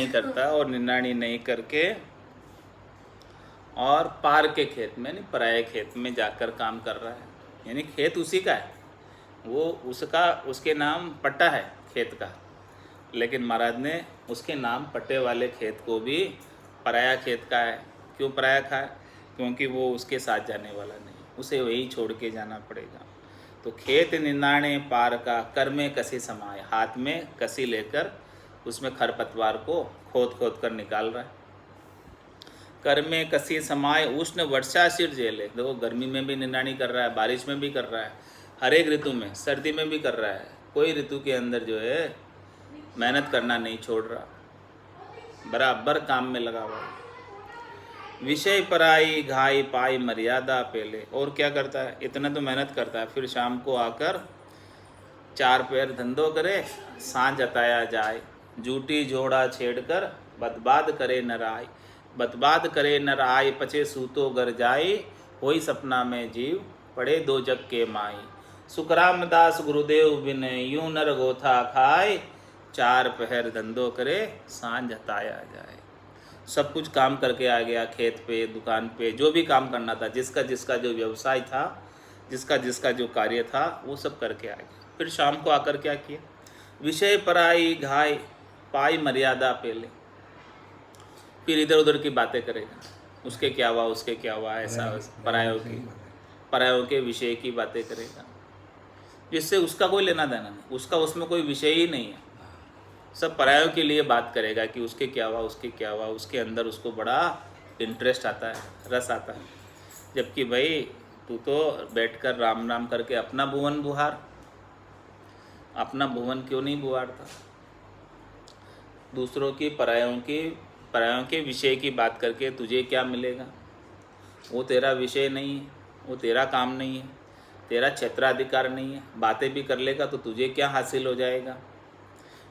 नहीं करता और निन्नाणी नहीं करके और पार के खेत में यानी पराये खेत में जाकर काम कर रहा है, यानी खेत उसी का है, वो उसके नाम पट्टा है खेत का, लेकिन महाराज ने उसके नाम पट्टे वाले खेत को भी पराया खेत का है। क्यों पराया का है? क्योंकि वो उसके साथ जाने वाला नहीं, उसे वही छोड़ के जाना पड़ेगा। तो खेत निन्नाणे पार का, कर में कसी समाये, हाथ में कसी लेकर उसमें खरपतवार को खोद खोद कर निकाल रहा है। कर में कसी समाये उष्ण वर्षा सिर झेले, देखो गर्मी में भी निन्नाणी कर रहा है, बारिश में भी कर रहा है, हर एक ऋतु में, सर्दी में भी कर रहा है, कोई ऋतु के अंदर जो है मेहनत करना नहीं छोड़ रहा, बराबर काम में लगा हुआ है। विषय पराई घाई पाई मर्यादा पहले, और क्या करता है, इतना तो मेहनत करता है, फिर शाम को आकर चार पैर धंधो करे, सांझ अताया जाए, जूटी जोड़ा छेड़कर बतबाद करे न राय, बतबाद करे न राय, पछे सूतो घर जाए, होई सपना में जीव पड़े दो जग के माई, सुखरामदास गुरुदेव बिन यूं नर गोथा खाए, चार पहर धंधो करे सांझ हताया जाए। सब कुछ काम करके आ गया, खेत पे, दुकान पे, जो भी काम करना था, जिसका जिसका जो व्यवसाय था, जिसका जिसका जो कार्य था, वो सब करके आ गया। फिर शाम को आकर क्या किया, विषय पराई घाय पाई मर्यादा पहले, फिर इधर उधर की बातें करेगा, उसके क्या हुआ, उसके क्या हुआ, ऐसा परायों के विषय की बातें करेगा, जिससे उसका कोई लेना देना नहीं, उसका उसमें कोई विषय ही नहीं है, सब परायों के लिए बात करेगा कि उसके क्या हुआ, उसके क्या हुआ, उसके अंदर उसको बड़ा इंटरेस्ट आता है, रस आता है। जबकि भाई तू तो बैठकर राम नाम करके अपना भुवन बुहार, अपना भुवन क्यों नहीं बुहारता? दूसरों की परायों के विषय की बात करके तुझे क्या मिलेगा? वो तेरा विषय नहीं है, वो तेरा काम नहीं है, तेरा क्षेत्राधिकार नहीं है। बातें भी कर लेगा तो तुझे क्या हासिल हो जाएगा?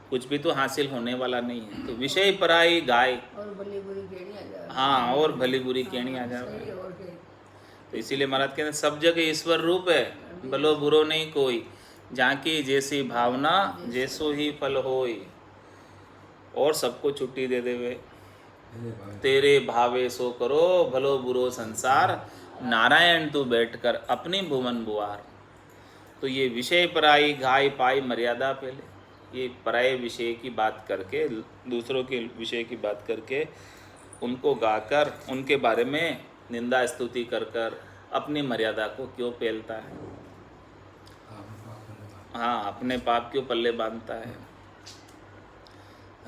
कुछ भी तो हासिल होने वाला नहीं है। तो विषय पराई गाय और भली बुरी केणी आ जाए। हाँ, और भली बुरी केणी आ जाए। तो इसीलिए महाराज कहते हैं सब जगह ईश्वर रूप है, भलो बुरो नहीं कोई, जाकी जैसी भावना जैसो ही फल होई, और सबको छुट्टी दे देवे, तेरे भावे सो करो भलो बुरो संसार, नारायण तू बैठकर अपनी भुवन बुआर। तो ये विषय पराई घाय पाई मर्यादा पहले, ये पराये विषय की बात करके, दूसरों के विषय की बात करके, उनको गाकर, उनके बारे में निंदा स्तुति कर कर अपनी मर्यादा को क्यों पेलता है? हाँ, अपने पाप क्यों पल्ले बांधता है?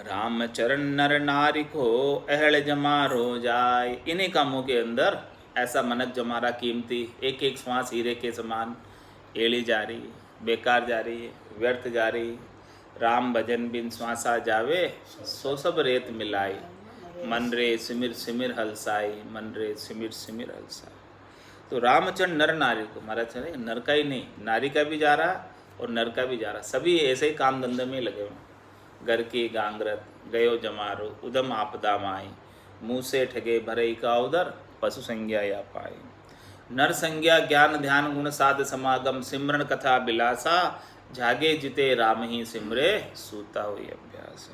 रामचरण नर नारी को अहल जमारो जाए, इन्हीं कामों के अंदर ऐसा मनक जमारा कीमती, एक एक श्वास हीरे के समान एड़ी जा रही है, बेकार जा रही है, व्यर्थ जा रही है। राम भजन बिन श्वासा जावे, सो सब रेत मिलाई, मन रे सिमिर सिमिर हलसाई, मन रे सिमिर सिमिर हलसाई। तो रामचरण नर नारी को, महाराज नर का ही नहीं, नारी का भी जा रहा और नर का भी जा रहा, सभी ऐसे ही काम धंधे में लगे हुए। घर की गांगरत गयो जमारो, उदम आपदा माई, मुँह से ठगे भरे का उदर, पशु संज्ञा या पाई। नर संज्ञा ज्ञान ध्यान गुण साध समागम, सिमरन कथा बिलासा, जागे जिते राम ही सिमरे, सूता हुई अभ्यास।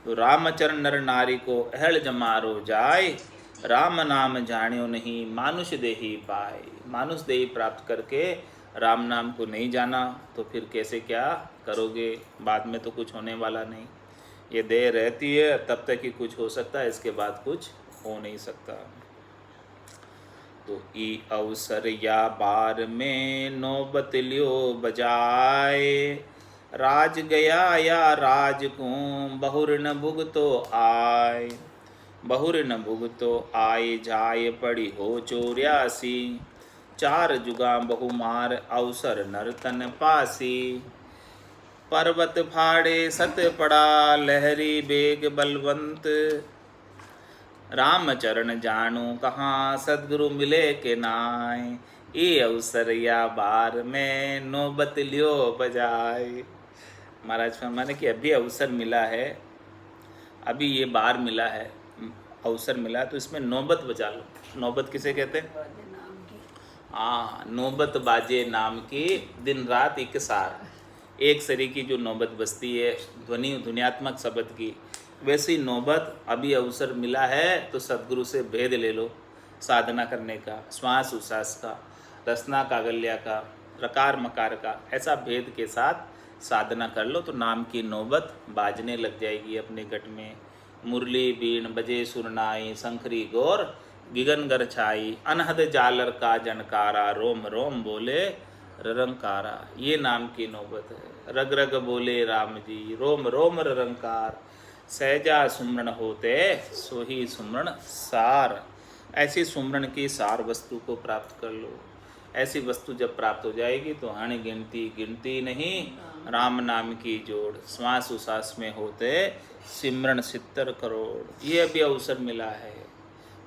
तो रामचरण नर नारी को अहल जमारो जाय, राम नाम जानियो नहीं मानुष देही पाए। मानुष देही प्राप्त करके राम नाम को नहीं जाना तो फिर कैसे क्या करोगे? बाद में तो कुछ होने वाला नहीं। ये देह रहती है तब तक ही कुछ हो सकता है, इसके बाद कुछ हो नहीं सकता। तो ई अवसर या बार में नौबत लियो बजाए, राज गया या राज को बहुर न भुगतो आय, बहुर न भुगतो आय जाय पड़ी हो 84, चार जुगा बहुमार अवसर नर्तन पासी। पर्वत फाड़े सत पड़ा लहरी बेग बलवंत, रामचरण जानू कहाँ सदगुरु मिले के नाय, ये अवसर या बार में नौबत लियो बजाए। महाराज फरमाने कि अभी अवसर मिला है, अभी ये बार मिला है, अवसर मिला है, तो इसमें नौबत बजा लो। नौबत किसे कहते हैं? हाँ, नौबत बाजे नाम की दिन रात एक सार, एक सरी की जो नौबत बजती है, ध्वनि ध्वनियात्मक शब्द की, वैसी नौबत अभी अवसर मिला है तो सदगुरु से भेद ले लो साधना करने का, श्वास उश्वास का, रसना कागल्या का, रकार मकार का, ऐसा भेद के साथ साधना कर लो तो नाम की नौबत बाजने लग जाएगी अपने गट में। मुरली बीण बजे सुरनाई, शंखरी गौर गिगन छाई, अनहद जालर का जनकारा, रोम रोम बोले ररंकारा। ये नाम की नौबत है। रग रग बोले राम जी, रोम रोम ररंकार, सहजा सुमरण होते सोही सुमरण सार। ऐसी सुमरण की सार वस्तु को प्राप्त कर लो। ऐसी वस्तु जब प्राप्त हो जाएगी तो हण गिनती गिनती नहीं, राम नाम की जोड़, श्वास उश्वास में होते सिमरण 70 करोड़। ये अभी अवसर मिला है।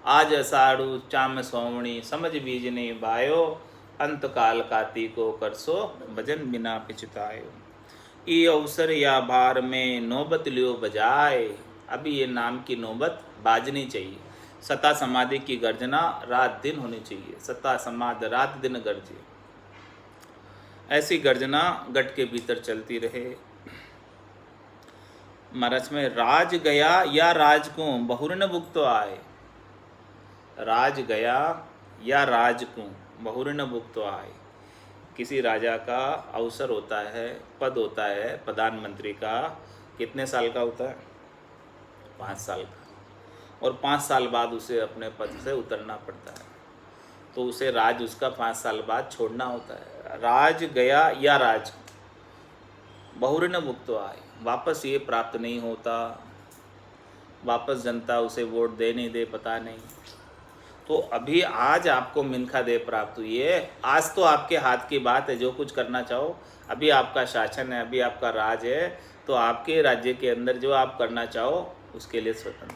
आज अषाढ़ु चाम सौवणी, समझ बीजने बायो, अंत काल कार्तिको करसो, भजन बिना पिछतायो। ये अवसर या बार में नौबत लियो बजाए। अभी ये नाम की नौबत बाजनी चाहिए। सता समाधि की गर्जना रात दिन होनी चाहिए। सता समाधि रात दिन गर्जे, ऐसी गर्जना गट के भीतर चलती रहे। महाराज में राज गया या राज को बहुर न भुगतो आए। राज गया या राज को बहुर न भुगतो आए। किसी राजा का अवसर होता है, पद होता है प्रधानमंत्री का, कितने साल का होता है? 5 साल का। और 5 साल बाद उसे अपने पद से उतरना पड़ता है, तो उसे राज उसका 5 साल बाद छोड़ना होता है। राज गया या राज बहुर न भुगतो आए, वापस ये प्राप्त नहीं होता, वापस जनता उसे वोट दे नहीं दे पता नहीं। तो अभी आज आपको मिनखा दे प्राप्त हुई है। आज तो आपके हाथ की बात है, जो कुछ करना चाहो। अभी आपका शासन है, अभी आपका राज है, तो आपके राज्य के अंदर जो आप करना चाहो उसके लिए स्वतंत्र।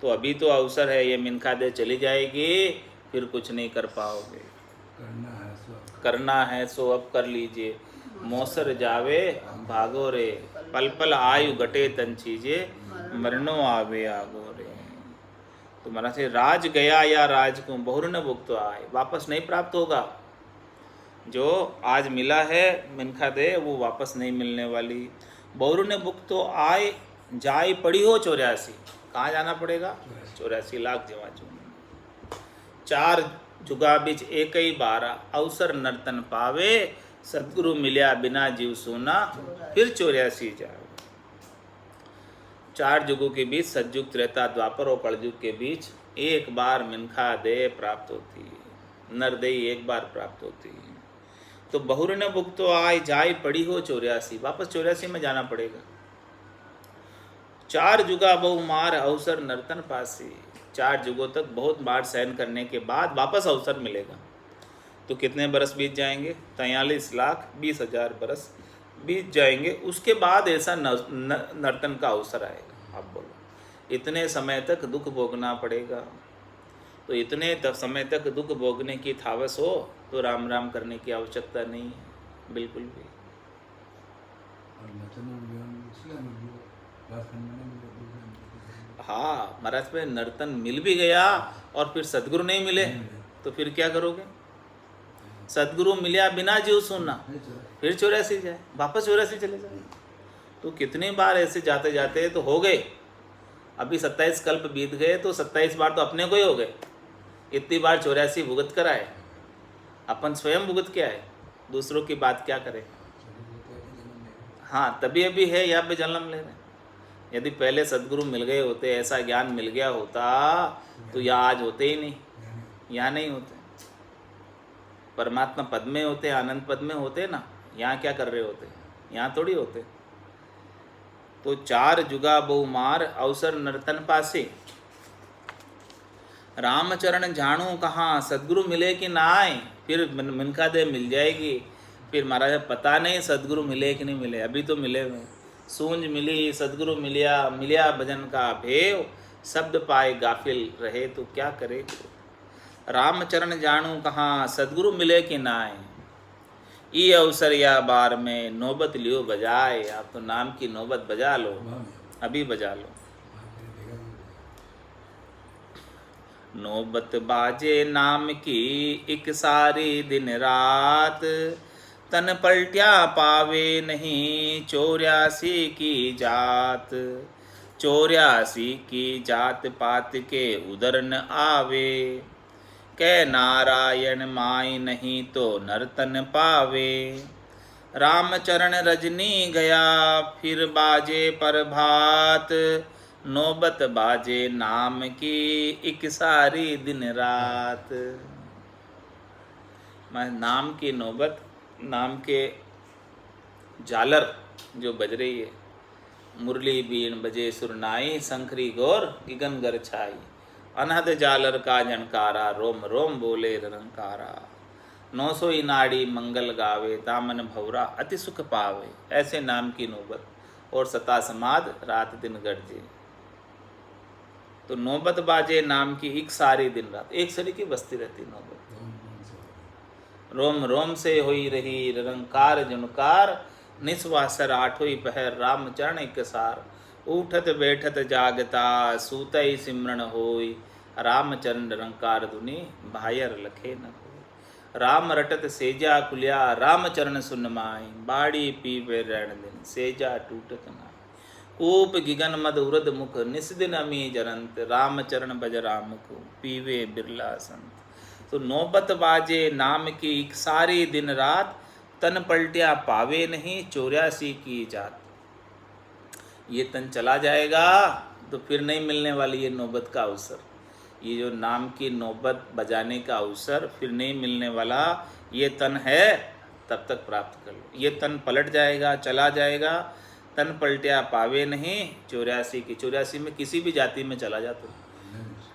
तो अभी तो अवसर है, ये मिनखा दे चली जाएगी, फिर कुछ नहीं कर पाओगे। करना है सो अब कर लीजिए। मौसर जावे भागो रे, पल पल आयु घटे तन चीजे, मरनो आवे आगो रे। तो मरा से राज गया या राज को बहुर न भुगतो आए, वापस नहीं प्राप्त होगा। जो आज मिला है मिनखा दे वो वापस नहीं मिलने वाली। बहुर न भुगतो आए, जाय पड़ी हो 84। कहाँ जाना पड़ेगा? 84 लाख जमा चून। 4 जुगा बिच एक ही 12, अवसर नर्तन पावे, सदगुरु मिल्या बिना जीव सोना, फिर 84 जाओ। 4 युगों के बीच, सतयुग त्रेता द्वापर और कलयुग के बीच एक बार मिनखा दे प्राप्त होती है, नरदेई एक बार प्राप्त होती है। तो बहुर न भुगतो आय, जाय पड़ी हो 84, वापस 84 में जाना पड़ेगा। 4 जुगा बहु मार, अवसर नर्तन पासी। 4 युगों तक बहुत मार सहन करने के बाद वापस अवसर मिलेगा। तो कितने बरस बीत जाएंगे? 43,20,000 बरस बीत जाएंगे। उसके बाद ऐसा नर्तन का अवसर आएगा। आप बोलो, इतने समय तक दुख भोगना पड़ेगा। तो इतने समय तक दुख भोगने की थावस हो तो राम राम करने की आवश्यकता नहीं है बिल्कुल भी। हाँ महाराज में नर्तन मिल भी गया और फिर सदगुरु नहीं मिले तो फिर क्या करोगे? सदगुरु मिला बिना जीव सुनना, फिर 84 जाए, वापस 84 चले जाए। तो कितनी बार ऐसे जाते जाते तो हो गए। अभी 27 कल्प बीत गए तो 27 बार तो अपने को ही हो गए। इतनी बार 84 भुगत कर आए, अपन स्वयं भुगत के आए, दूसरों की बात क्या करें। हाँ तभी अभी है यहाँ पे जन्म ले रहे हैं। यदि पहले सदगुरु मिल गए होते, ऐसा ज्ञान मिल गया होता तो यहाँ आज होते ही नहीं, यहाँ नहीं होते। परमात्मा पद में होते, आनंद पद में होते ना, यहाँ क्या कर रहे होते? यहाँ थोड़ी होते। तो 4 जुगा बहु मार, अवसर नर्तन पासे। रामचरण जाणू कहाँ, सदगुरु मिले कि ना आए, फिर मिनखा दे मिल जाएगी। फिर महाराज पता नहीं सदगुरु मिले कि नहीं मिले, अभी तो मिले हुए। सूंझ मिली सदगुरु मिलिया, मिलिया भजन का भेव, शब्द पाए गाफिल रहे तो क्या करे। रामचरण जाणू कहाँ, सदगुरु मिले कि ना आए, ये अवसर या बार में नौबत लियो बजाए। आप तो नाम की नौबत बजा लो, अभी बजा लो। नौबत बाजे नाम की एक सारी दिन रात, तन पलट्या पावे नहीं 84 की जात। 84 की जात पात के उदर न आवे, कह नारायण माई नहीं तो नर्तन पावे। रामचरण रजनी गया फिर बाजे प्रभात, नौबत बाजे नाम की एक सारी दिन रात। मैं नाम की नौबत, नाम के झालर जो बज रही है, मुरली बीन बजे सुरनाई, शंखरी गौर गिगन गर छाई। अनहद झालर का झनकारा, रोम रोम बोले रंकारा। 900 नाड़ी मंगल गावे, दामन भौरा अति सुख पावे। ऐसे नाम की नौबत और सता समाद रात दिन गर्जे। तो नौबत बाजे नाम की एक सारी दिन रात, एक सरी की बसती रहती नौबत। रोम रोम से हुई रही निरंकार जुनकार, निस्वासर आठों पहर रामचरण एक सार। उठत बैठत जागता सूतई सिमरन होई, रामचरण निरंकार धुनि भायर लखे न होई। राम रटत सेजा कुलिया, रामचरण सुन माई, बाड़ी पीवे रण दिन सेजा टूटत नाई। कूप गिगन मद उरद मुख, निस दिन अमी जरंत, रामचरण बज राम को पीवे बिरला संत। तो नौबत बाजे नाम की एक सारी दिन रात, तन पलटिया पावे नहीं 84 की जात। ये तन चला जाएगा तो फिर नहीं मिलने वाली ये नौबत का अवसर। ये जो नाम की नौबत बजाने का अवसर फिर नहीं मिलने वाला, ये तन है तब तक प्राप्त कर लो। ये तन पलट जाएगा, चला जाएगा, तन पलटिया पावे नहीं 84 की। 84 में किसी भी जाति में चला जा, तो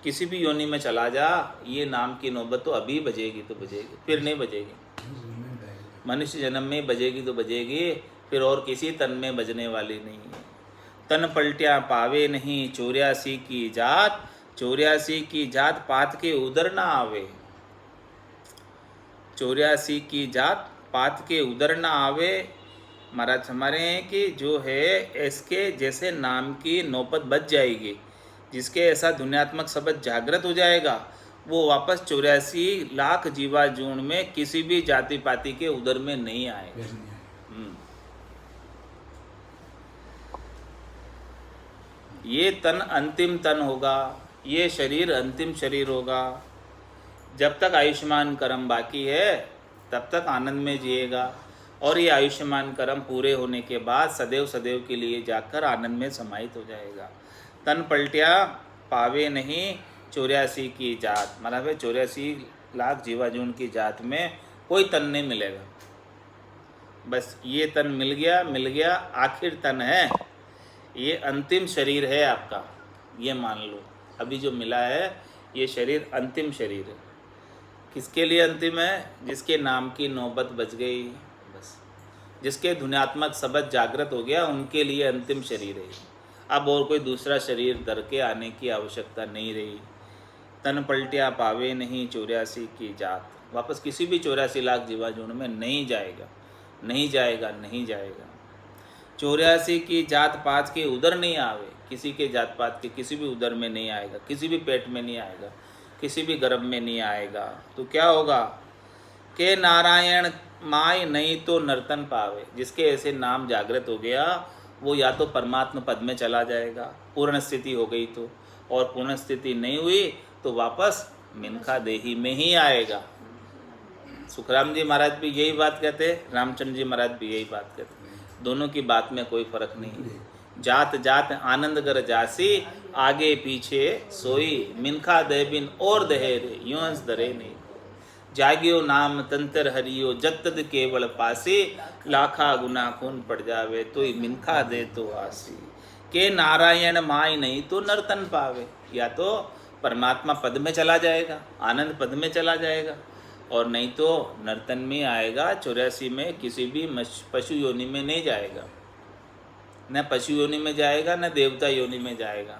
किसी भी योनि में चला जा, ये नाम की नौबत तो अभी बजेगी तो बजेगी, फिर नहीं बजेगी। मनुष्य जन्म में बजेगी तो बजेगी, फिर और किसी तन में बजने वाली नहीं है। तन पलटिया पावे नहीं 84 की जात, 84 की जात पात के उदर ना आवे। 84 की जात पात के उदर ना आवे। महाराज हमारे हैं कि जो है इसके जैसे नाम की नौबत बच जाएगी, जिसके ऐसा दुनियात्मक शब्द जागृत हो जाएगा, वो वापस 84 लाख जीवा जून में किसी भी जाति पाति के उदर में नहीं आएगा। ये तन अंतिम तन होगा, ये शरीर अंतिम शरीर होगा। जब तक आयुष्मान कर्म बाकी है तब तक आनंद में जिएगा, और ये आयुष्मान कर्म पूरे होने के बाद सदैव सदैव के लिए जाकर आनंद में समाहित हो जाएगा। तन पलटिया पावे नहीं 84 की जात, मतलब 84 लाख जीवाजून की जात में कोई तन नहीं मिलेगा। बस ये तन मिल गया, आखिर तन है, ये अंतिम शरीर है आपका, ये मान लो। अभी जो मिला है ये शरीर अंतिम शरीर है। किसके लिए अंतिम है? जिसके नाम की नौबत बच गई, बस जिसके धुन्यात्मक शब्द जागृत हो गया, उनके लिए अंतिम शरीर है। अब और कोई दूसरा शरीर दर के आने की आवश्यकता नहीं रही। तन पलटिया पावे नहीं 84 की जात, वापस किसी भी 84 लाख जीवाजून में नहीं जाएगा, नहीं जाएगा, नहीं जाएगा। 84 की जात पात के उदर नहीं आवे, किसी के जात पात के किसी भी उदर में नहीं आएगा, किसी भी पेट में नहीं आएगा, किसी भी गर्भ में नहीं आएगा। तो क्या होगा कि नारायण माय नहीं तो नर्तन पावे। जिसके ऐसे नाम जागृत हो गया वो या तो परमात्मा पद में चला जाएगा, पूर्ण स्थिति हो गई तो, और पूर्ण स्थिति नहीं हुई तो वापस मिनखा देही में ही आएगा। सुखराम जी महाराज भी यही बात कहते, रामचंद्र जी महाराज भी यही बात कहते। दोनों की बात में कोई फर्क नहीं है। जात जात आनंद गर जासी, आगे पीछे सोई, मिनखा दे बिन और दहे रे, यूं हंस दरे नहीं। जागियो नाम तंत्र हरियो, जत तद केवल पासी, लाखा गुना खून पड़ जावे, तो मिनखा दे तो आसी। के नारायण माय नहीं तो नर्तन पावे, या तो परमात्मा पद में चला जाएगा, आनंद पद में चला जाएगा, और नहीं तो नर्तन में आएगा। 84 में किसी भी पशु योनि में नहीं जाएगा, न पशु योनि में जाएगा, न देवता योनि में जाएगा,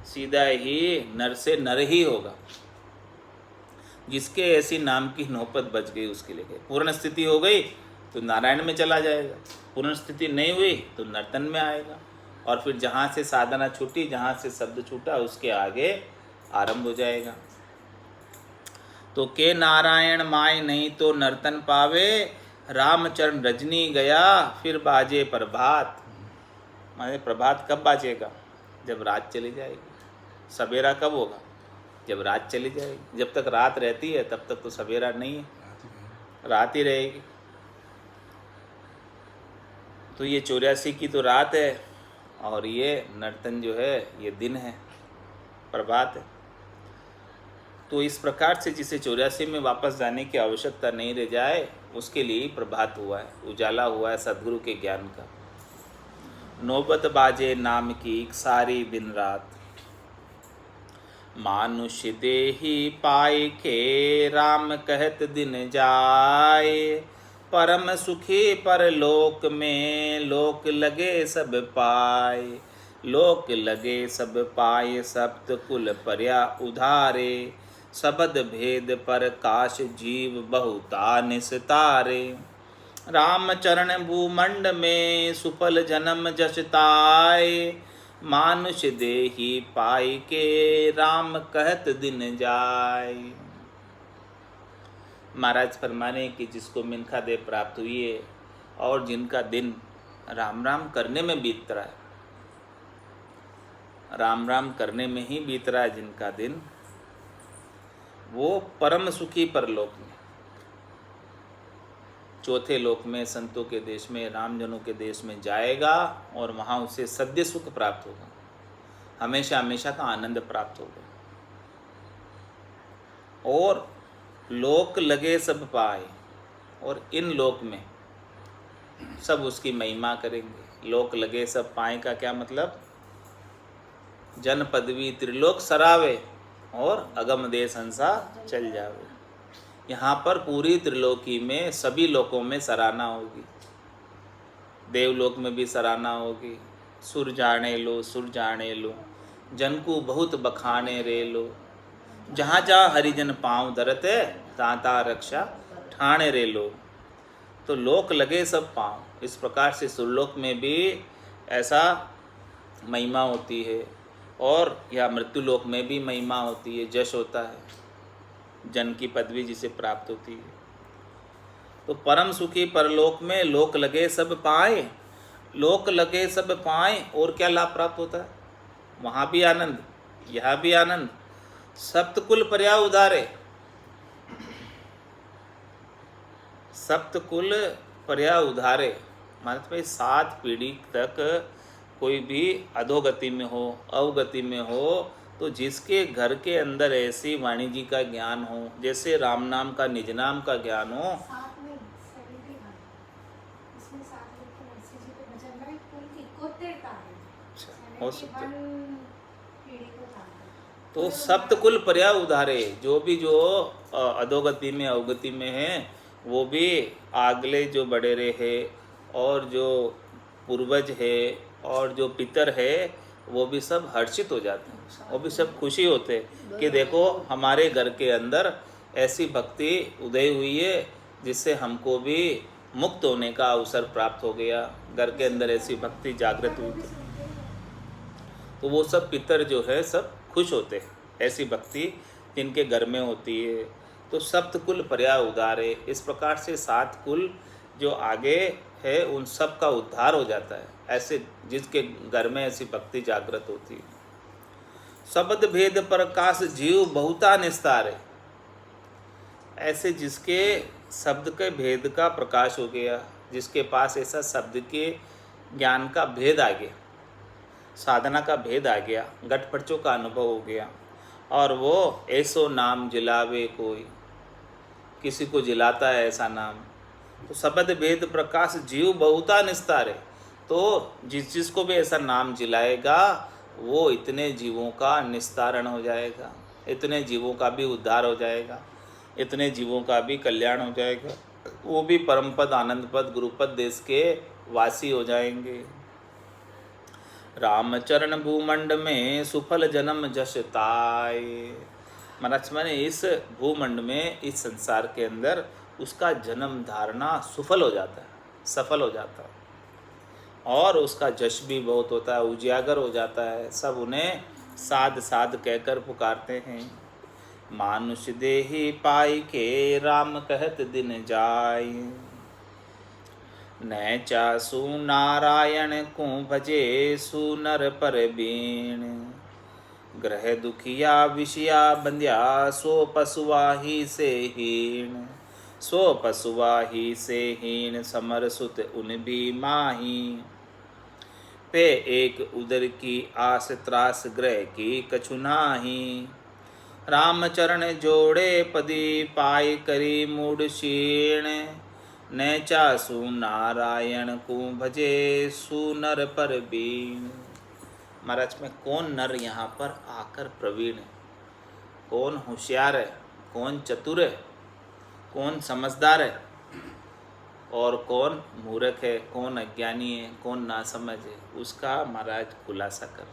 सीधा ही नर से नर ही होगा। जिसके ऐसी नाम की नौबत बच गई उसके लिए पूर्ण स्थिति हो गई तो नारायण में चला जाएगा, पूर्ण स्थिति नहीं हुई तो नर्तन में आएगा, और फिर जहाँ से साधना छूटी, जहाँ से शब्द छूटा, उसके आगे आरंभ हो जाएगा। तो के नारायण माय नहीं तो नर्तन पावे, रामचरण रजनी गया फिर बाजे प्रभात। माने प्रभात कब बाजेगा? जब रात चली जाएगी। सवेरा कब होगा? जब रात चली जाएगी। जब तक रात रहती है तब तक तो सवेरा नहीं है, रात ही रहेगी। तो ये 84 की तो रात है और ये नर्तन जो है ये दिन है, प्रभात है। तो इस प्रकार से जिसे 84 में वापस जाने की आवश्यकता नहीं रह जाए उसके लिए ही प्रभात हुआ है, उजाला हुआ है सद्गुरु के ज्ञान का। नौबत बाजे नाम की सारी दिन रात, मानुष देही पाए के राम कहत दिन जाए। परम सुखी पर लोक में लोक लगे सब पाए। लोक लगे सब पाए सप्त कुल पर्या उधारे। सबद भेद पर काश जीव बहुता निस्तारे। राम चरण भूमंड में सुफल जन्म जसताए। मानुष देही पाई के राम कहत दिन जाय। महाराज फरमाने कि जिसको मिनखा देह प्राप्त हुई है और जिनका दिन राम राम करने में बीत रहा है, राम राम करने में ही बीत रहा है जिनका दिन, वो परम सुखी परलोक में, चौथे लोक में, संतों के देश में, रामजनों के देश में जाएगा और वहाँ उसे सद्य सुख प्राप्त होगा, हमेशा हमेशा का आनंद प्राप्त होगा। और लोक लगे सब पाए, और इन लोक में सब उसकी महिमा करेंगे। लोक लगे सब पाए का क्या मतलब? जन पदवी त्रिलोक सरावे और अगम दे संसार चल जावे। यहाँ पर पूरी त्रिलोकी में सभी लोकों में सराहना होगी। देवलोक में भी सराहना होगी। सुर जाने लो, सुर जाने लो, जन को बहुत बखाने रे लो। जहाँ जहाँ हरिजन पाँव धरते ता ता रक्षा ठाणे रे लो। तो लोक लगे सब पाँव, इस प्रकार से सुरलोक में भी ऐसा महिमा होती है और या मृत्युलोक में भी महिमा होती है, जश होता है, जन की पदवी जिसे प्राप्त होती है। तो परम सुखी परलोक में लोक लगे सब पाए, लोक लगे सब पाए, और क्या लाभ प्राप्त होता है? वहाँ भी आनंद, यहाँ भी आनंद। सप्तकुल पर्या उधारे, सप्तकुल पर्या उधारे मतलब भाई 7 पीढ़ी तक कोई भी अधोगति में हो, अवगति में हो, तो जिसके घर के अंदर ऐसी वाणी जी का ज्ञान हो, जैसे राम नाम का, निज नाम का ज्ञान हो, हो सकते, तो सप्तकुल पर्या उधारे, जो भी जो अधोगति में अवगति में है वो भी आगले जो बड़े रहे और जो पूर्वज है और जो पितर है वो भी सब हर्षित हो जाते हैं, वो भी सब खुशी होते हैं कि देखो हमारे घर के अंदर ऐसी भक्ति उदय हुई है जिससे हमको भी मुक्त होने का अवसर प्राप्त हो गया। घर के अंदर ऐसी भक्ति जागृत हुई तो वो सब पितर जो है सब खुश होते हैं, ऐसी भक्ति जिनके घर में होती है। तो सप्तकुल पर्या उधारे, इस प्रकार से 7 कुल जो आगे है उन सब का उद्धार हो जाता है, ऐसे जिसके घर में ऐसी भक्ति जागृत होती है। शब्द भेद प्रकाश जीव बहुता निस्तारे, ऐसे जिसके शब्द के भेद का प्रकाश हो गया, जिसके पास ऐसा शब्द के ज्ञान का भेद आ गया, साधना का भेद आ गया, घटपटचों का अनुभव हो गया, और वो ऐसो नाम जिलावे कोई, किसी को जिलाता है ऐसा नाम। तो शब्द भेद प्रकाश जीव बहुता निस्तारे, तो जिसको भी ऐसा नाम जिलाएगा वो इतने जीवों का निस्तारण हो जाएगा, इतने जीवों का भी उद्धार हो जाएगा, इतने जीवों का भी कल्याण हो जाएगा, वो भी परम पद, आनंद पद, गुरुपद देश के वासी हो जाएंगे। रामचरण भूमंड में सुफल जन्म जश ताय, महाराज माने इस भूमंड में, इस संसार के अंदर उसका जन्म धारणा सुफल हो जाता है, सफल हो जाता है, और उसका जश भी बहुत होता है, उजागर हो जाता है। सब उन्हें साध साध कहकर पुकारते हैं। मानुष देही पाई के राम कहत दिन जाय। न चासु नारायण को भजे सुनर पर बीण। ग्रह दुखिया विषया बंध्या सो पशुवाही से हीण। सो पशुवाही से हीण समर सुत उन भी माही। पे एक उदर की आस त्रास ग्रह की कछु नाही। रामचरण जोड़े पदी पाई करी मूड क्षीण। न चासु नारायण को भजे सुनर पर बीण। महाराज में कौन नर यहाँ पर आकर प्रवीण है, कौन होशियार है, कौन चतुर है, कौन समझदार है और कौन मूर्ख है, कौन अज्ञानी है, कौन नासमझ है, उसका महाराज खुलासा कर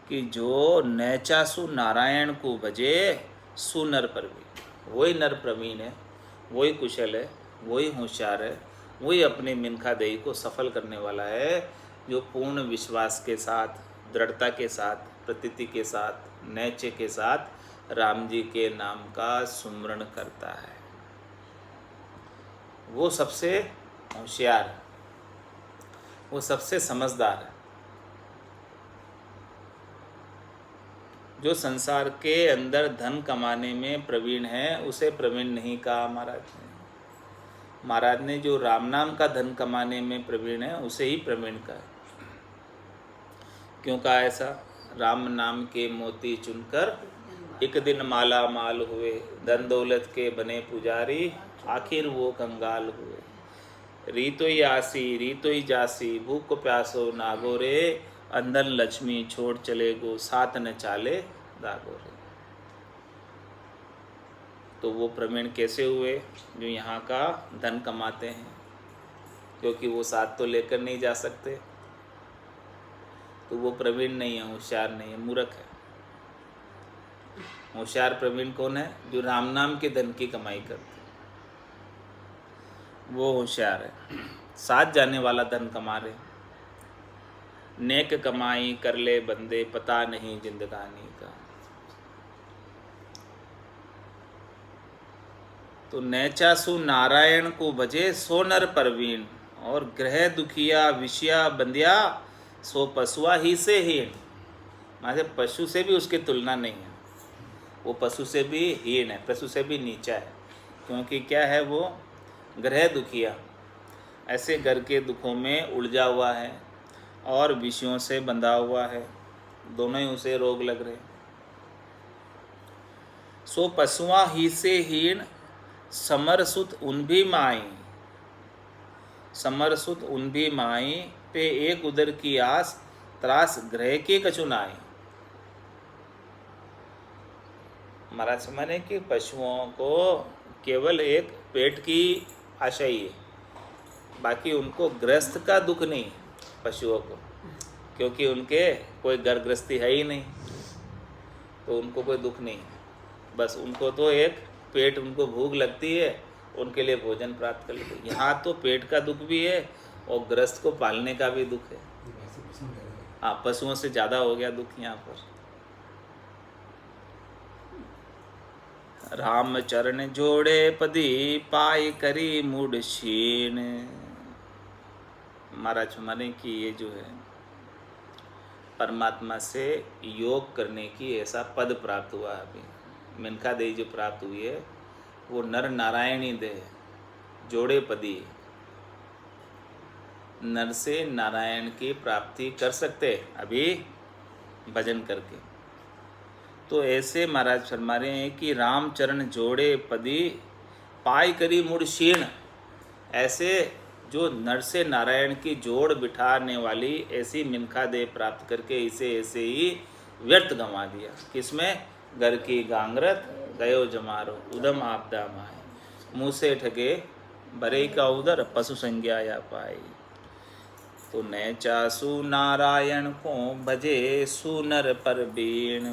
कि जो नैचासु नारायण को भजे सुनर प्रवीण, वही नर प्रवीण है, वही कुशल है, वही होशियार है, वही अपने मिनखा देही को सफल करने वाला है, जो पूर्ण विश्वास के साथ, दृढ़ता के साथ, प्रतीति के साथ, नैचे के साथ राम जी के नाम का सुमरण करता है। वो सबसे होशियार है, वो सबसे समझदार है। जो संसार के अंदर धन कमाने में प्रवीण है उसे प्रवीण नहीं कहा महाराज ने। महाराज ने जो राम नाम का धन कमाने में प्रवीण है उसे ही प्रवीण कहा। क्यों कहा ऐसा? राम नाम के मोती चुनकर एक दिन माला माल हुए, धन दौलत के बने पुजारी, आखिर वो कंगाल हुए। रीतोई आसी रीतोई जासी, भूख प्यासो नागोरे, अंधन लक्ष्मी छोड़ चले गो, साथ न चाले दागोरे। तो वो प्रवीण कैसे हुए? जो यहाँ का धन कमाते हैं, क्योंकि वो साथ तो लेकर नहीं जा सकते, तो वो प्रवीण नहीं है, होशियार नहीं है, मूर्ख है। होशियार प्रवीण कौन है? जो राम नाम के धन की कमाई करते, वो होशियार है। साथ जाने वाला धन कमा रहे, नेक कमाई कर ले बंदे, पता नहीं जिंदगानी का। तो नैचासु नारायण को भजे सोनर परवीन, और ग्रह दुखिया विषया बंदिया, सो पशुआ ही से हीन। माने पशु से भी उसकी तुलना नहीं है, वो पशु से भी हीन है, पशु से भी नीचा है। क्योंकि क्या है वो? ग्रह दुखिया, ऐसे घर के दुखों में उलझा हुआ है और विषयों से बंधा हुआ है, दोनों ही उसे रोग लग रहे। सो पशुआ ही से हीन, समरसुत उन भी माई। समरसुत उन भी माई, पे एक उदर की आस, त्रास ग्रह की कछु नाई। महाराज समझे कि पशुओं को केवल एक पेट की आशा ही है, बाकी उनको ग्रस्त का दुख नहीं पशुओं को, क्योंकि उनके कोई घर गृहस्थी है ही नहीं, तो उनको कोई दुख नहीं। बस उनको तो एक पेट, उनको भूख लगती है, उनके लिए भोजन प्राप्त कर लेते। यहाँ तो पेट का दुख भी है और गृहस्थ को पालने का भी दुख है। हाँ, पशुओं से ज़्यादा हो गया दुख यहाँ पर। राम चरण जोड़े पदी, पाई करी मूड क्षीण। महाराज माने कि ये जो है परमात्मा से योग करने की ऐसा पद प्राप्त हुआ। अभी मिनखा देही जो प्राप्त हुई है वो नर नारायणी देह, जोड़े पदी। नर से नारायण की प्राप्ति कर सकते अभी भजन करके। तो ऐसे महाराज फरमा रहे हैं कि राम चरण जोड़े पदी, पाई करी मुड़ क्षीण। ऐसे जो नर से नारायण की जोड़ बिठाने वाली ऐसी मिनखा देह प्राप्त करके इसे ऐसे ही व्यर्थ गंवा दिया। किसमें? घर की गांगरत गयो जमारो, उदम आपदा माए, मुँह से ठगे भरे का उदर, पशु संज्ञा या पाई। तो नैचासु नारायण को भजे सुनर पर बीण।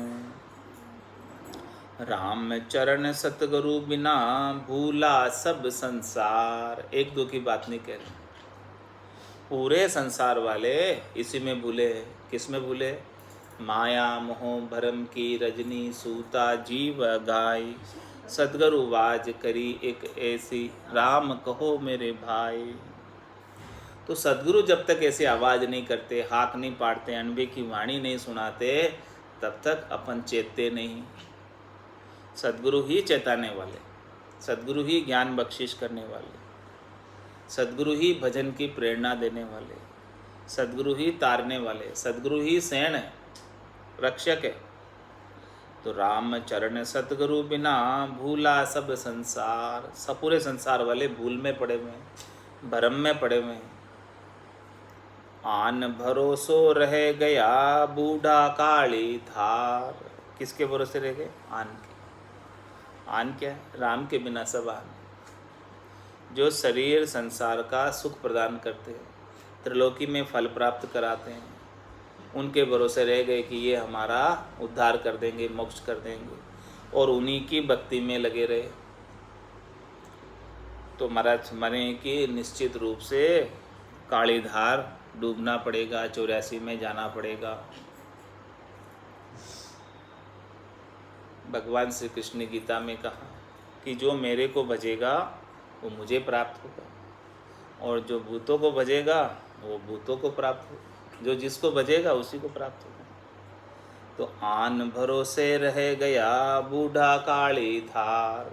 राम चरण सतगुरु बिना, भूला सब संसार। एक दो की बात नहीं कह रहे, पूरे संसार वाले इसी में भूले। किस में भूले? माया मोह भरम की रजनी, सूता जीव गाय, सतगुरु वाज करी एक ऐसी, राम कहो मेरे भाई। तो सद्गुरु जब तक ऐसे आवाज़ नहीं करते, हाथ नहीं पाड़ते, अनबे की वाणी नहीं सुनाते, तब तक अपन चेतते नहीं। सद्गुरु ही चेताने वाले, सद्गुरु ही ज्ञान बख्शिश करने वाले, सद्गुरु ही भजन की प्रेरणा देने वाले, सद्गुरु ही तारने वाले, सद्गुरु ही सैन है, रक्षक है। तो राम चरण सतगुरु बिना भूला सब संसार। सब पूरे संसार वाले भूल में पड़े हुए हैं, भरम में पड़े हुए हैं। आन भरोसो रह गया बूढ़ा काली धार। किसके भरोसे रह गए? आन के। आन क्या है? राम के बिना सब आन, जो शरीर संसार का सुख प्रदान करते हैं, त्रिलोकी में फल प्राप्त कराते हैं, उनके भरोसे रह गए कि ये हमारा उद्धार कर देंगे, मोक्ष कर देंगे, और उन्हीं की भक्ति में लगे रहे। तो महाराज माने कि निश्चित रूप से काली धार डूबना पड़ेगा, 84 में जाना पड़ेगा। भगवान श्री कृष्ण ने गीता में कहा कि जो मेरे को भजेगा वो मुझे प्राप्त होगा, और जो भूतों को भजेगा वो भूतों को प्राप्त होगा, जो जिसको भजेगा उसी को प्राप्त होगा। तो आन भरोसे रह गया बूढ़ा काली धार।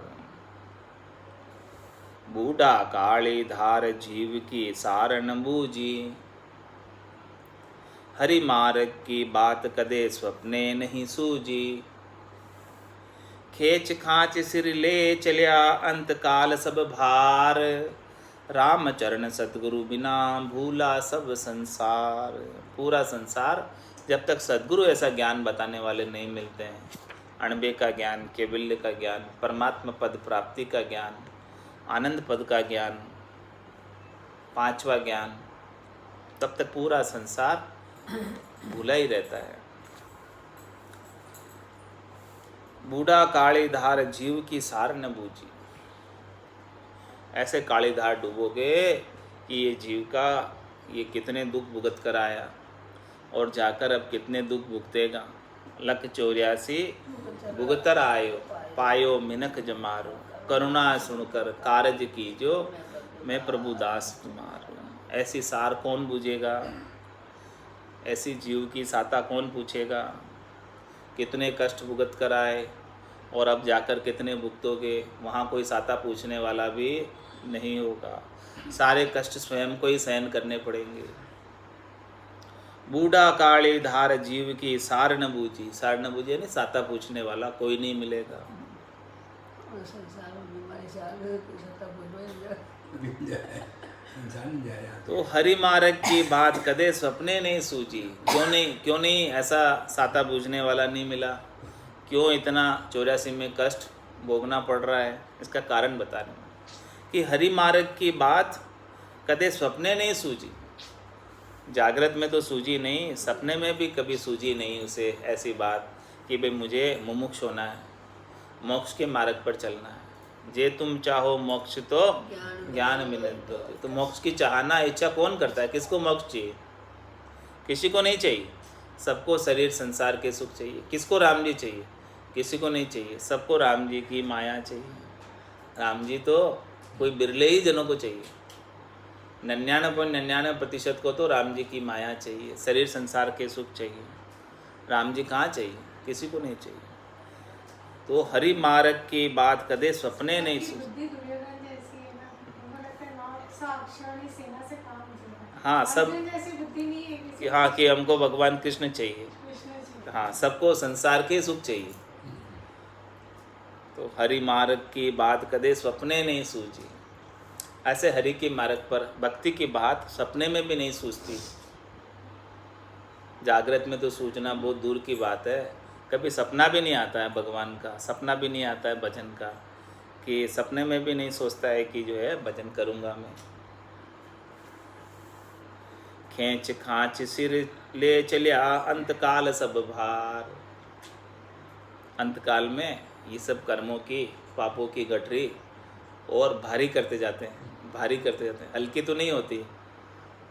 बूढ़ा काली धार जीव की सार न बूझी, हरि मार्ग की बात कदे स्वप्ने नहीं सूझी। खेच खाच सिर ले चलिया अंत काल सब भार, राम चरण सतगुरु बिना भूला सब संसार। पूरा संसार जब तक सद्गुरु ऐसा ज्ञान बताने वाले नहीं मिलते हैं, अणबे का ज्ञान, केवल्य का ज्ञान, परमात्मा पद प्राप्ति का ज्ञान, आनंद पद का ज्ञान, पांचवा ज्ञान, तब तक पूरा संसार भूला ही रहता है। बूढ़ा काली धार जीव की सार न बूझी। ऐसे काली धार डूबोगे कि ये जीव का ये कितने दुख भुगत कर आया और जाकर अब कितने दुख भुगतेगा। लख 84 भुगतर आयो, पायो मिनख जमारो, करुणा सुनकर कारज कीजो, मैं प्रभु दास तुम्हारो। ऐसी सार कौन बूझेगा? ऐसी जीव की साता कौन पूछेगा? कितने कष्ट भुगत कर आए और अब जाकर कितने भुगतोगे? वहाँ कोई साता पूछने वाला भी नहीं होगा। सारे कष्ट स्वयं को ही सहन करने पड़ेंगे। बूढ़ा काली धार जीव की सार न बूझी। सार न बूझे नहीं, साता पूछने वाला कोई नहीं मिलेगा। और संसार में बीमारी से आ गए तो सत्ता बुझ जाए। तो हरि मार्ग की बात कदे सपने नहीं सूझी। क्यों नहीं ऐसा साता बूझने वाला नहीं मिला? क्यों इतना 84 में कष्ट भोगना पड़ रहा है? इसका कारण बता रहे हैं कि हरि मार्ग की बात कदे सपने नहीं सूझी। जागृत में तो सूझी नहीं, सपने में भी कभी सूझी नहीं उसे ऐसी बात कि भाई मुझे मुमुक्ष होना है, मोक्ष के मार्ग पर चलना है। जे तुम चाहो मोक्ष तो ज्ञान मिले। तो मोक्ष की चाहना इच्छा कौन करता है? किसको मोक्ष चाहिए? किसी को नहीं चाहिए। सबको शरीर संसार के सुख चाहिए। किसको? राम जी चाहिए। किसी को नहीं चाहिए। सबको राम जी की माया चाहिए। राम जी तो कोई बिरले ही जनों को चाहिए। 99.99% को तो राम जी की माया चाहिए, शरीर संसार के सुख चाहिए। राम जी कहाँ चाहिए? किसी को नहीं चाहिए। तो हरि मार्ग की बात कदे सपने नहीं सूझी। हाँ सब कि हाँ कि हमको भगवान कृष्ण चाहिए। हाँ सबको संसार के सुख चाहिए। तो हरि मार्ग की बात कदे सपने नहीं सूझी। ऐसे हरि के मार्ग पर भक्ति की बात सपने में भी नहीं सूझती। जागृत में तो सूझना बहुत दूर की बात है। कभी सपना भी नहीं आता है भगवान का, सपना भी नहीं आता है भजन का, कि सपने में भी नहीं सोचता है कि जो है भजन करूँगा मैं। खेच खाच सिर ले चलिया अंतकाल सब भार। अंतकाल में ये सब कर्मों की, पापों की गठरी और भारी करते जाते हैं, भारी करते जाते हैं। हल्की तो नहीं होती।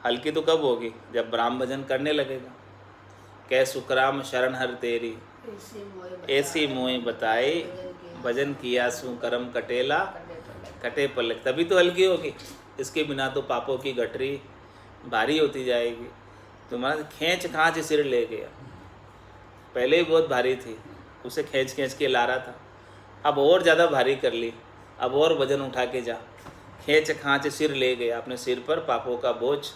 हल्की तो कब होगी? जब राम भजन करने लगेगा। कै सुखराम शरण हर तेरी, ऐसी मोह बताई, भजन किया सु करम कटेला, कटे पलक। तभी तो हल्की होगी। इसके बिना तो पापों की गठरी भारी होती जाएगी। तो महाराज खींच खांच सिर ले गया। पहले ही बहुत भारी थी, उसे खींच खींच के ला रहा था, अब और ज़्यादा भारी कर ली, अब और वजन उठा के जा। खींच खांच सिर ले गया अपने सिर पर पापों का बोझ,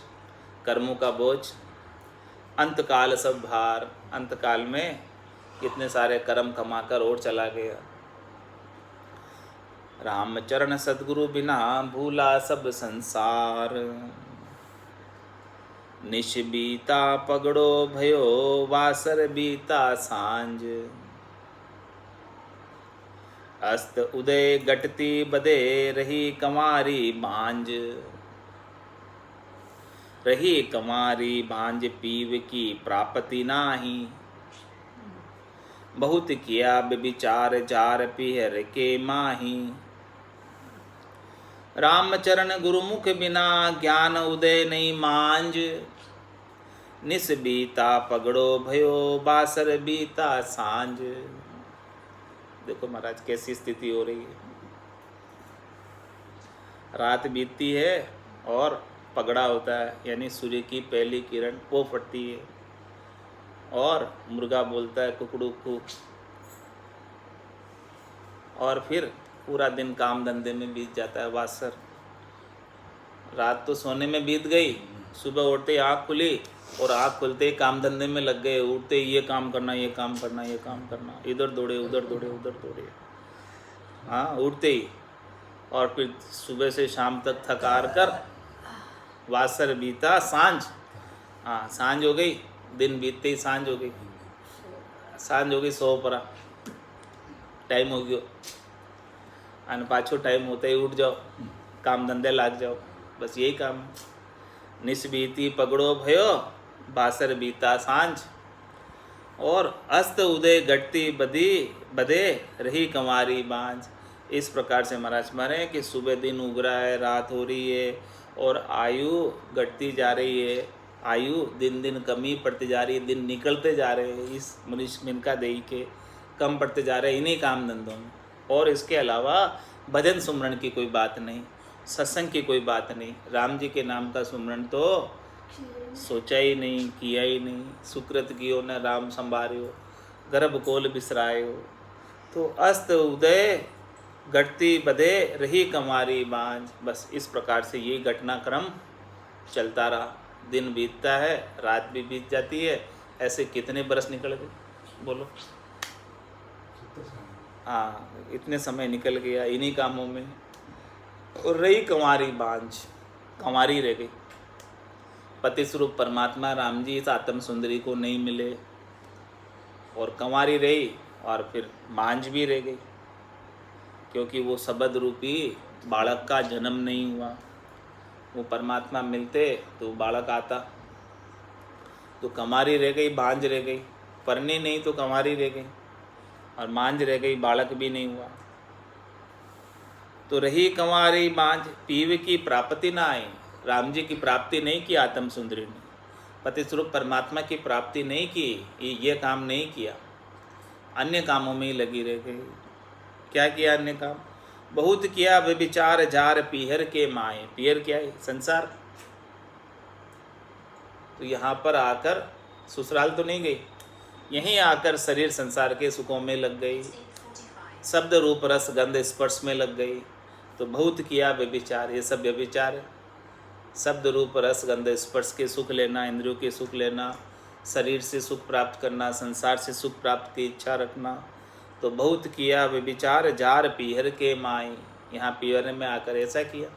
कर्मों का बोझ, अंतकाल सब भार। अंतकाल में कितने सारे कर्म कमाकर और चला गया। रामचरण सद्गुरु बिना भूला सब संसार। निश बीता पगड़ो भयो वासर बीता सांझ। अस्त उदय गटती बदे रही कंवारी बांझ। रही कंवारी बांझ पीव की प्राप्ति नाही। बहुत किया विचार जार पिहर के माही। रामचरण गुरुमुख बिना ज्ञान उदय नहीं मांझ। निस बीता पगड़ो भयो बासर बीता सांझ। देखो महाराज कैसी स्थिति हो रही है। रात बीतती है और पगड़ा होता है, यानी सूर्य की पहली किरण वो फटती है और मुर्गा बोलता है कुकड़ू कू। और फिर पूरा दिन काम धंधे में बीत जाता है। वासर रात तो सोने में बीत गई, सुबह उठते ही आँख खुली और आँख खुलते ही काम धंधे में लग गए। उठते ही ये काम करना, ये काम करना, ये काम करना, इधर दौड़े उधर दौड़े उधर दौड़े। हाँ, उठते ही और फिर सुबह से शाम तक थकार कर वासर बीता सांझ। हाँ, सांझ हो गई, दिन बीतते ही सांझ हो गई। सांझ हो गई, सो पड़ा, टाइम हो गयो। અને પાછો टाइम होते ही उठ जाओ, काम धंधे लाग जाओ। बस यही काम है। निस बीती पगड़ो भयो बासर बीता सांझ। और अस्त उदय घटती बदी बदे रही कंवारी बांझ। इस प्रकार से महाराज मारे कि सुबह दिन उग रहा है, रात हो रही है और आयु घटती जा रही है। आयु दिन दिन कमी पड़ती जा रही है, दिन निकलते जा रहे हैं इस मनुष्य मिनका देही के, कम पड़ते जा रहे हैं इन्हीं काम धंधों में। और इसके अलावा भजन सुमरण की कोई बात नहीं, सत्संग की कोई बात नहीं। राम जी के नाम का सुमरण तो सोचा ही नहीं, किया ही नहीं। सुकृत कियो न राम संभार्यो, गर्भ कोल बिसरायो। तो अस्त उदय घटती बदे रही कंवारी बांझ। बस इस प्रकार से ये घटनाक्रम चलता रहा। दिन बीतता है, रात भी बीत जाती है। ऐसे कितने बरस निकल गए बोलो। हाँ, इतने समय निकल गया इन्हीं कामों में। और रही कंवारी बांझ, कंवारी रह गई। पति स्वरूप परमात्मा राम जी इस आत्म सुंदरी को नहीं मिले और कंवारी रही और फिर बांझ भी रह गई, क्योंकि वो शब्द रूपी बालक का जन्म नहीं हुआ। वो परमात्मा मिलते तो बालक आता। तो कंवारी रह गई, बांझ रह गई। परनी नहीं तो कंवारी रह गई और मांझ रह गई, बालक भी नहीं हुआ। तो रही कंवारी बांझ पीव की प्राप्ति ना आई। राम जी की प्राप्ति नहीं की आत्म सुंदरी ने, पति स्वरूप परमात्मा की प्राप्ति नहीं की, ये काम नहीं किया, अन्य कामों में ही लगी रह गई। क्या किया अन्य काम? बहुत किया व्यभिचार जार पीहर के माए। पीहर क्या है? संसार। तो यहाँ पर आकर ससुराल तो नहीं गई, यहीं आकर शरीर संसार के सुखों में लग गई, शब्द रूप रस गंध स्पर्श में लग गई। तो बहुत किया व्यभिचार, ये सब व्यभिचार है। शब्द रूप रस गंध स्पर्श के सुख लेना, इंद्रियों के सुख लेना, शरीर से सुख प्राप्त करना, संसार से सुख प्राप्त की इच्छा रखना। तो बहुत किया व्यभिचार जार पीहर के माई। यहाँ पीहर में आकर ऐसा किया।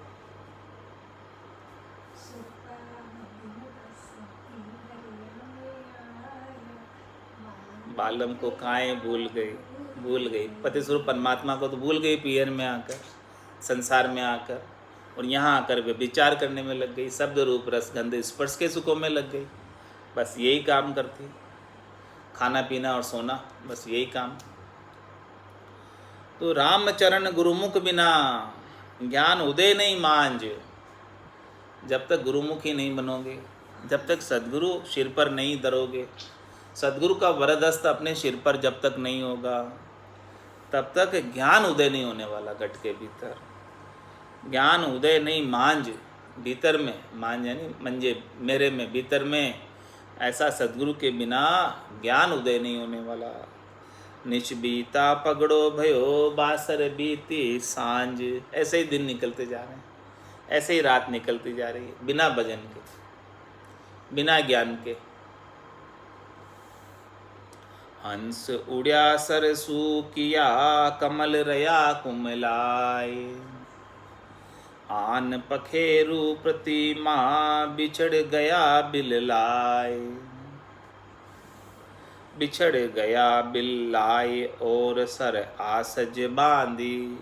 बालम को काएँ भूल गई। पति स्वरूप परमात्मा को तो भूल गई पीहर में आकर, संसार में आकर। और यहाँ आकर वे विचार करने में लग गई, शब्द रूप रस गंध स्पर्श के सुखों में लग गई। बस यही काम करती, खाना पीना और सोना, बस यही काम। तो रामचरण गुरुमुख बिना ज्ञान उदय नहीं मांझ। जब तक गुरुमुख ही नहीं बनोगे, जब तक सद्गुरु सिर पर नहीं धरोगे, सद्गुरु का वरदस्त अपने सिर पर जब तक नहीं होगा, तब तक ज्ञान उदय नहीं होने वाला। घट के भीतर ज्ञान उदय नहीं मांझ, भीतर में, मान यानी मंजे मेरे में, भीतर में ऐसा सद्गुरु के बिना ज्ञान उदय नहीं होने वाला। निचबीता पगड़ो भयो बासर बीती सांझ, ऐसे ही दिन निकलते जा रहे हैं, ऐसे ही रात निकलती जा रही है, बिना भजन के, बिना ज्ञान के। हंस उड़या सरसू किया कमल रया कुमलाय, आन पखेरु प्रतिमा बिछड़ गया बिललाय। बिछड़ गया बिल्लाय और सर आसज बांधी,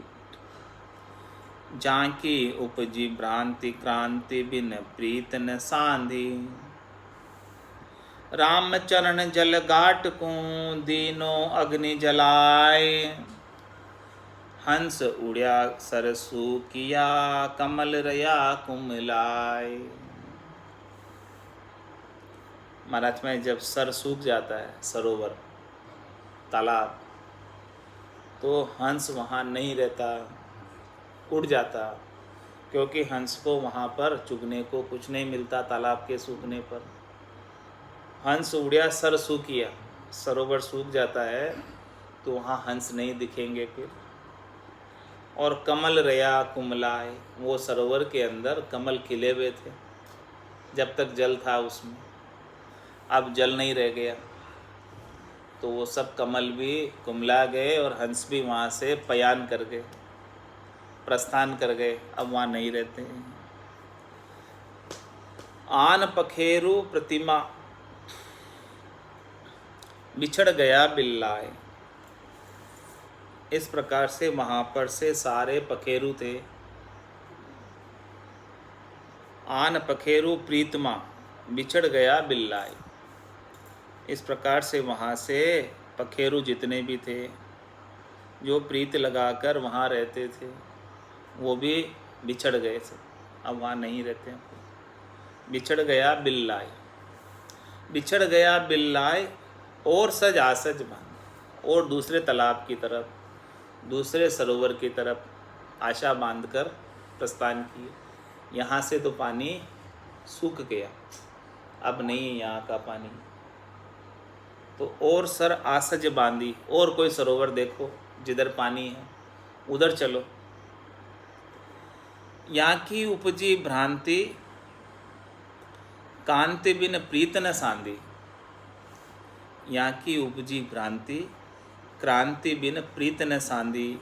जाकी उपजी भ्रांति क्रांति बिन प्रीत न सांधी। राम चरण जल गाट को दीनो अग्नि जलाए, हंस उड़या सरसू किया कमल रया कुमलाय। महाराज में जब सर सूख जाता है, सरोवर तालाब, तो हंस वहाँ नहीं रहता, उड़ जाता, क्योंकि हंस को वहाँ पर चुगने को कुछ नहीं मिलता। तालाब के सूखने पर हंस उड़या सर सूखिया, सरोवर सूख जाता है तो वहाँ हंस नहीं दिखेंगे फिर। और कमल रया कुमलाय, वो सरोवर के अंदर कमल खिले हुए थे जब तक जल था उसमें, अब जल नहीं रह गया तो वो सब कमल भी कुमला गए और हंस भी वहाँ से पयान कर गए, प्रस्थान कर गए, अब वहाँ नहीं रहते हैं। आन पखेरु प्रतिमा बिछड़ गया बिल्लाय, इस प्रकार से वहाँ पर से सारे पखेरु थे। आन पखेरु प्रीतमा बिछड़ गया बिल्लाय, इस प्रकार से वहाँ से पखेरु जितने भी थे जो प्रीत लगाकर वहाँ रहते थे वो भी बिछड़ गए थे, अब वहाँ नहीं रहते हैं। बिछड़ गया बिल्लाय, बिछड़ गया बिल्लाय और सज आसज बांध, और दूसरे तालाब की तरफ, दूसरे सरोवर की तरफ आशा बांधकर प्रस्थान किए। यहाँ से तो पानी सूख गया, अब नहीं है यहाँ का पानी, तो और सर आसज बांधी, और कोई सरोवर देखो जिधर पानी है उधर चलो। यहाँ की उपजी भ्रांति कांति बिन प्रीत न सांधी, यहाँ की उपजी भ्रांति क्रांति बिन प्रीत न सांधी।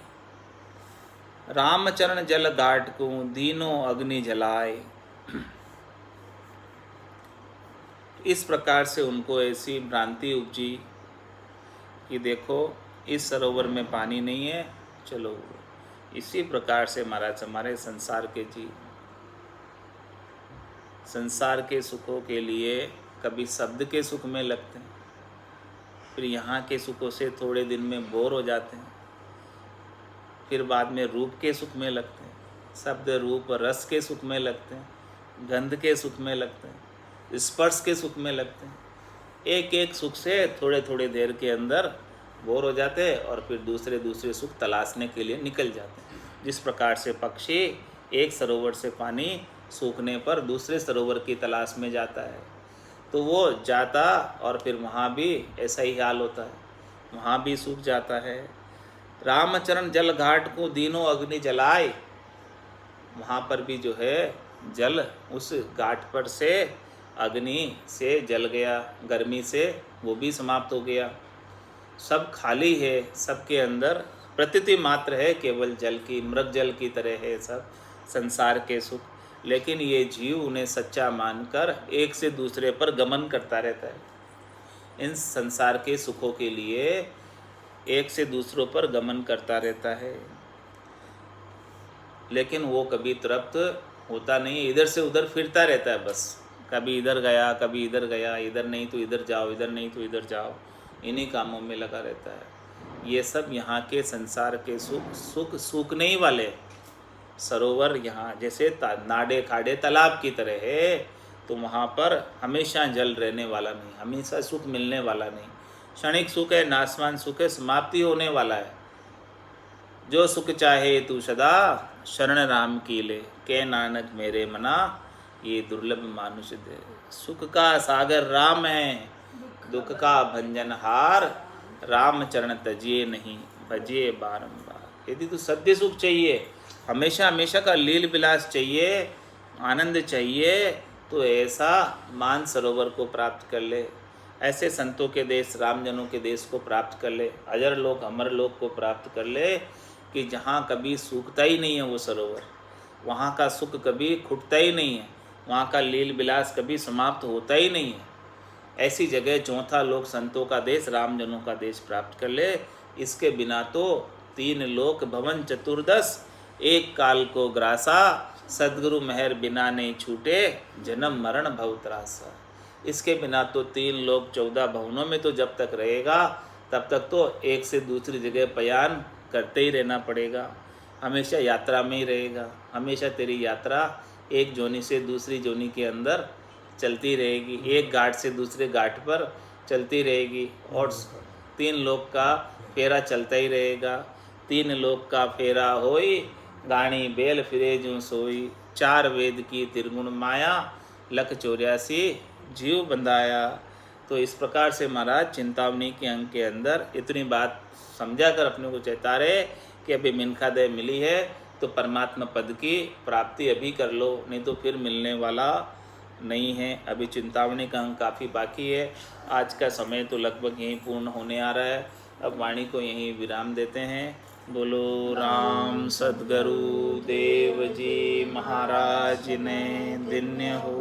रामचरण जल गाट को दीनो अग्नि जलाए, इस प्रकार से उनको ऐसी भ्रांति उपजी कि देखो इस सरोवर में पानी नहीं है, चलो। इसी प्रकार से महाराज हमारे संसार के जी संसार के सुखों के लिए कभी शब्द के सुख में लगते हैं, फिर यहाँ के सुखों से थोड़े दिन में बोर हो जाते हैं, फिर बाद में रूप के सुख में लगते हैं, शब्द रूप रस के सुख में लगते हैं, गंध के सुख में लगते हैं, स्पर्श के सुख में लगते हैं। एक एक सुख से थोड़े थोड़े देर के अंदर बोर हो जाते हैं और फिर दूसरे दूसरे सुख तलाशने के लिए निकल जाते हैं। जिस प्रकार से पक्षी एक सरोवर से पानी सूखने पर दूसरे सरोवर की तलाश में जाता है, तो वो जाता और फिर वहाँ भी ऐसा ही हाल होता है, वहाँ भी सूख जाता है। रामचरण जल घाट को दीनों अग्नि जलाए, वहाँ पर भी जो है जल उस घाट पर से अग्नि से जल गया, गर्मी से वो भी समाप्त हो गया। सब खाली है, सबके अंदर प्रतीति मात्र है केवल जल की, मृग जल की तरह है सब संसार के सुख। लेकिन ये जीव उन्हें सच्चा मानकर एक से दूसरे पर गमन करता रहता है। इन संसार के सुखों के लिए एक से दूसरों पर गमन करता रहता है, लेकिन वो कभी तृप्त होता नहीं, इधर से उधर फिरता रहता है बस। कभी इधर गया, कभी इधर गया, इधर नहीं तो इधर जाओ, इधर नहीं तो इधर जाओ, इन्हीं कामों में लगा रहता है। ये सब यहाँ के संसार के सुख सूखने ही वाले। सरोवर यहाँ जैसे नाडे खाड़े तालाब की तरह है, तो वहाँ पर हमेशा जल रहने वाला नहीं, हमेशा सुख मिलने वाला नहीं। क्षणिक सुख है, नाशवान सुख है, समाप्ति होने वाला है। जो सुख चाहे तू सदा शरण राम की ले, के नानक मेरे मना ये दुर्लभ मानुष दे। सुख का सागर राम है, दुख का भंजनहार, राम चरण तजिए नहीं, भजिए बारंबार। यदि तो सत्य सुख चाहिए, हमेशा हमेशा का लील विलास चाहिए, आनंद चाहिए, तो ऐसा मान सरोवर को प्राप्त कर ले, ऐसे संतों के देश रामजनों के देश को प्राप्त कर ले, अजर लोक अमर लोक को प्राप्त कर ले, कि जहाँ कभी सूखता ही नहीं है वो सरोवर, वहाँ का सुख कभी खुटता ही नहीं है, वहाँ का लील विलास कभी समाप्त होता ही नहीं है। ऐसी जगह चौथा लोक संतों का देश रामजनों का देश प्राप्त कर ले। इसके बिना तो 3 लोक भवन चतुर्दश, एक काल को ग्रासा, सद्गुरु मेहर बिना नहीं छूटे, जन्म मरण भव त्रासा। इसके बिना तो 3 लोक 14 भवनों में तो जब तक रहेगा तब तक तो एक से दूसरी जगह पयान करते ही रहना पड़ेगा, हमेशा यात्रा में ही रहेगा। हमेशा तेरी यात्रा एक जोनी से दूसरी जोनी के अंदर चलती रहेगी, एक घाट से दूसरे घाट पर चलती रहेगी, और 3 लोक का फेरा चलता ही रहेगा। 3 लोक का फेरा होई, गाणी बेल फिरे जूं सोई, 4 वेद की त्रिगुण माया, लख 84 जीव बंधाया। तो इस प्रकार से महाराज चिंतामणि के अंग के अंदर इतनी बात समझा कर अपने को चेता रहे कि अभी मिनखादय मिली है तो परमात्मा पद की प्राप्ति अभी कर लो, नहीं तो फिर मिलने वाला नहीं है। अभी चिंतामणि का अंग काफ़ी बाकी है। आज का समय तो लगभग यहीं पूर्ण होने आ रहा है। अब वाणी को यहीं विराम देते हैं। बोलो राम सद्गुरु देव जी महाराज ने धन्य हो,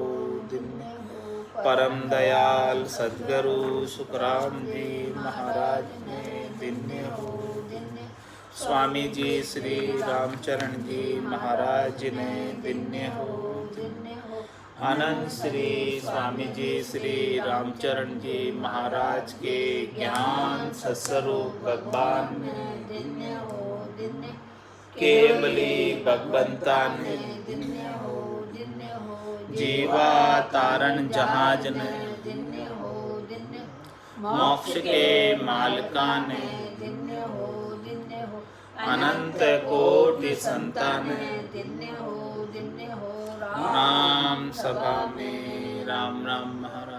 धन्य हो। परम दयाल सद्गुरु सुखराम जी महाराज ने धन्य हो, धन्य। स्वामी जी श्री रामचरण जी महाराज ने धन्य हो, धन्य हो। आनंद श्री स्वामी जी श्री रामचरण जी महाराज के ज्ञान सत्स्वरूप भगवान ने धन्य हो, धन्य। केवली भगवंता ने धन्य हो, धन्य हो। जीवा तारण जहाज ने धन्य हो, धन्य। मोक्ष के मालका ने धन्य हो, धन्य हो। अनंत कोटि संतान धन्य हो, धन्य हो। राम सभा में राम राम महाराज।